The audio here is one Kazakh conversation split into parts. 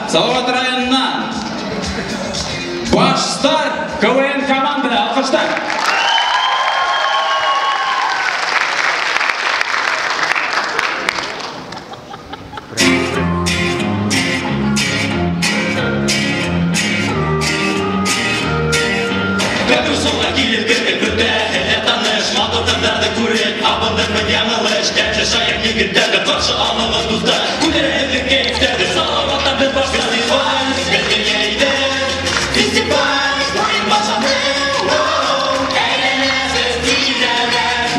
Салават районынан Баштар КВН команданы алқыштар. Қаршы алыңыз тұзда Күлерді кейфтерді Салаваттан біз башқаны Фестиваль Фестиваль Ойын башаны Әйленесіз тиделер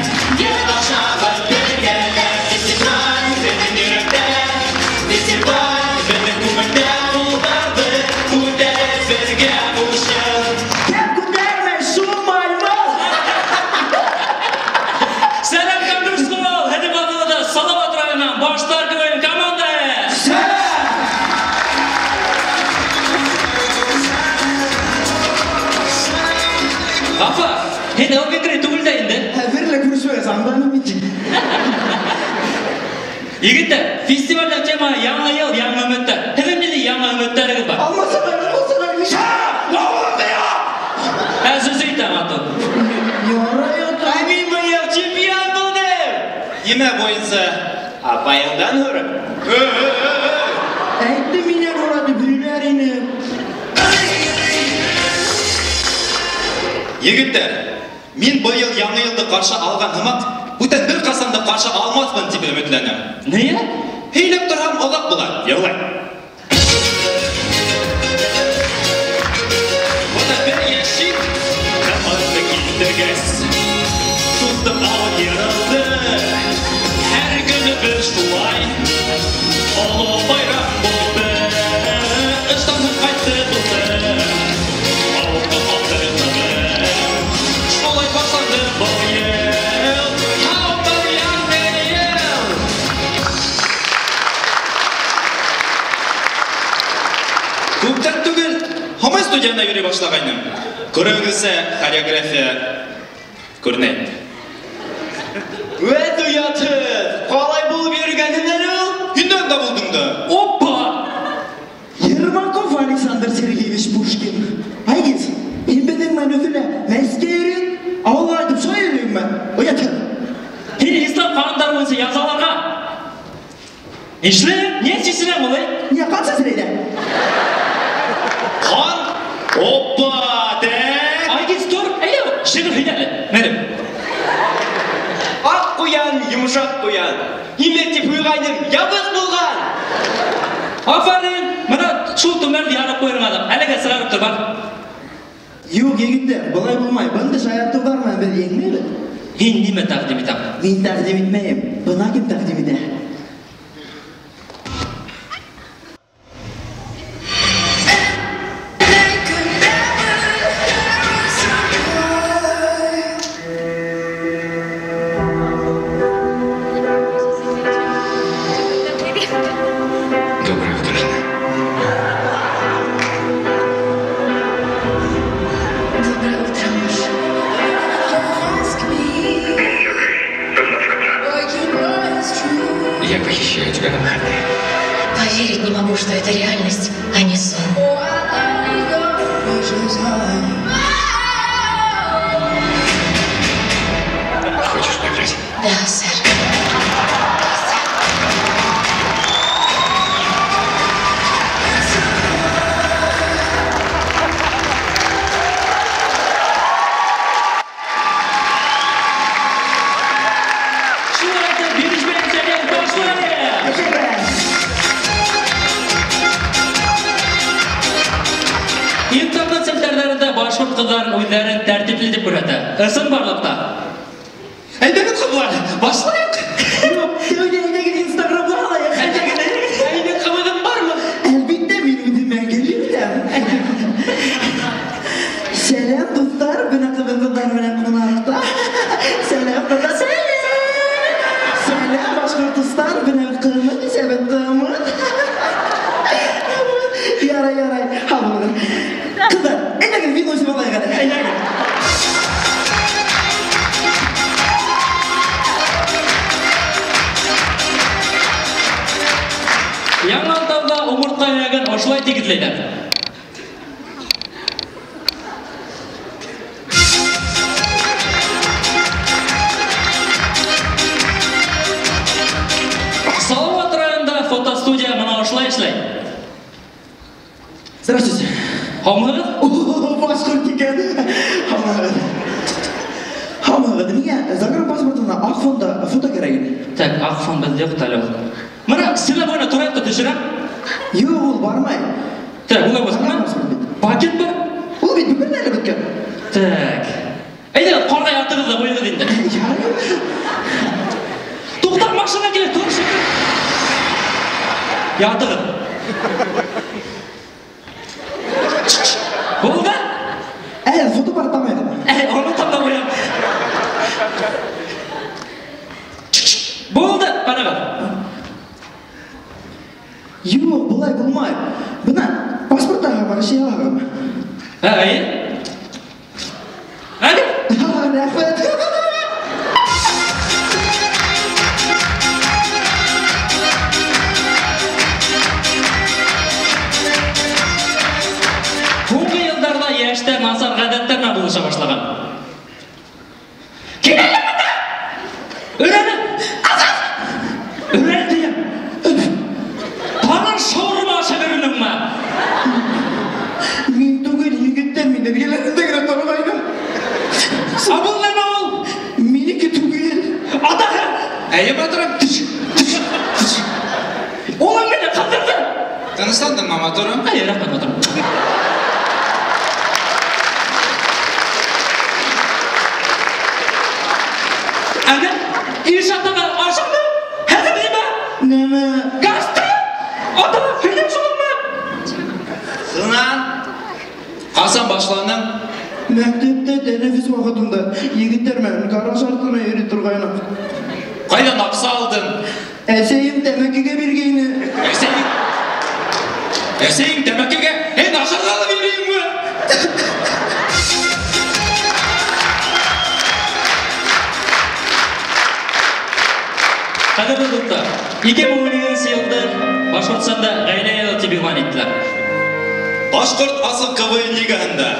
Ел ашағы бергелер Фестиваль Сенің үйректе Фестиваль Сенің көмірде Бұлдарды Күдеріз бізге ұшын Кәп күдерме шумаймыз Сәлем Камдурскол Хәді бағылыда Салават районынан Баштар КВН команда Апа, хен ел бекіре түгілді енді? Әверлі көрсөйіз аңданы мекен Егітті, фестивальда тема яңа ел, яңа үміттер. Хәвімдеді яңа үміттеріңіз бар. Алмасадар, Миша! Лауылды я! Әзіз үйтім аты. Ярай ата. Әмин байыл чемпион болдым. Еме бойынса, апайыңдан ұрып. Әйтті мене ұрады бүлеріні. Егіттер, мен байыл яңы елді қаршы алған ғымат, өтен бір қасанды қаршы алмаспын деп үмітленім. Неге? Хейлеп тұрған олақ бұлар, елай. Бұда бір ешік, қамызды келдігіз. Тұздым ауын ерілді, әр күні бір шулай. Олы байрақ болды, ұштанып қайтты бұлды. Ауылды қалдырды, шолай басады бұл ел. Ауылдар яңы ел. Көптен түгіл, хамай студияна жүре башлағайным. Көріңізі хореография көрінеді. Өт ұятыз, қалай болып ергеніңдер ол? Үнден да болдың да. Опа! Ермаков Александр Сергеевич Пушкин. Айгиз, ембеден мен өтілі мәскейрін ауыл айтып сөйлеймін мен. Ұятыр. Хен ислам қанындар бойынса язаларға. Ешлі, не сесілем олай? Не қанша сірейді? Қан? Опа, дәк! Айгиз тұр, әйеу, шығыр хинәлі. Мәрім. Ақ қоян, жұмшақ қоян. Емектеп ұйғайным, ябыз болған. Афарин, мұна шул түмәрді ярып қойырың адам. Әліге сырағып тұр, бар. Yok егіттер, бұлай болмай. Бұнды шаярту бар ма бір еңмейді? Хен неме тақдим етам? Мен тәқдим етмейім. Бұна кім тәқдим ете? Доброе утро, жена. Доброе утро, муж. Я похищаю тебя на выходные. Поверить не могу, что это реальность, а не сон. Хочешь поиграть? Да, сэр. Şurada birişmeyen seni başlayın. İnternet sitellerinde başvurt kızların oyların tertipli de burada. Isın barlıkta. Әйдәгін қыблар, басылайық. Yok, söyleyecek Instagram'da alayım. Әйден қымығын бар ма? Elbette benim ödüme geliyor da. Selam dostlar, bunaqa kızlar bilan qonaqda. Selam da selam. Selam Boshqirdiston bilan qilmadi sabatdami? Yaray. Hamma. Qizlar, enaga video ismi qo'ygan. Yanaltavda umurtqa ошолай тигизлейлер. Салават районында фотостудия мына ошолай иштейт. Здравствуйте. Хамыгыз? Башкорт екен. Хамыгыз, миңа загранпаспортына ак фонда фото керек. Так, ак фон bizde yok талап. Мына силе бойна турат та түшүрөм. Yok, ул бармай. Так, улай болсун. Пакет бар? Ул бит бүгүн эле бүткөн. Так. Эйде, коргай атыгыз да койгуз инде. Туктап машина келет, тур шекер. Ятыгыз. Болды? Фото бар тамайды. Onu tam da koyalım. Болды, bana bak. Yok, bulay bulmay. Buna pasportlarga bana şey alalım. Hayır. Hadi. Rahmet. So'nggi yillarda yoshlar nasar g'adatlar bilan bo'lisha boshlagan. Kelayapti. O'rani. Azat. O'rani deyam. Talan sho'rma shagarningmi? Men tugul yigitlar meni bilalarida taramaydi. Abul nima ol? Meniki tugul. Adaga. Әйе батырым. Oğlum beni kandırdı. Тыныштандың ма моторым? Hayır, rahmet oturun. Anne, inşaatına aşağıda. Hadi değil mi? Neme? Gazete. Adama film sunulma. Сынан. Қасан башландың? Мәктепте тенефfüs вакытында егиттер менен гараж артына йөри тургайным. Қайдан ақса алдың? Әсейим тәмәкеге бергейни. Әсейің тәмәкеге нашарланы берейін бе? Qadrli do'stlar, 2010-yilda Bashqortostonda G'aynayev Tibig'on etdilar. Башқұрт асыл КВН лигасында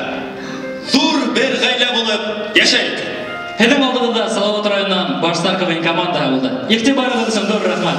зур бір ғайла болып яшайды. Hedem aldığında Salavat rayonundan Başlar KVN komanda oldu. İhtibariyyatı için doğru rahmat.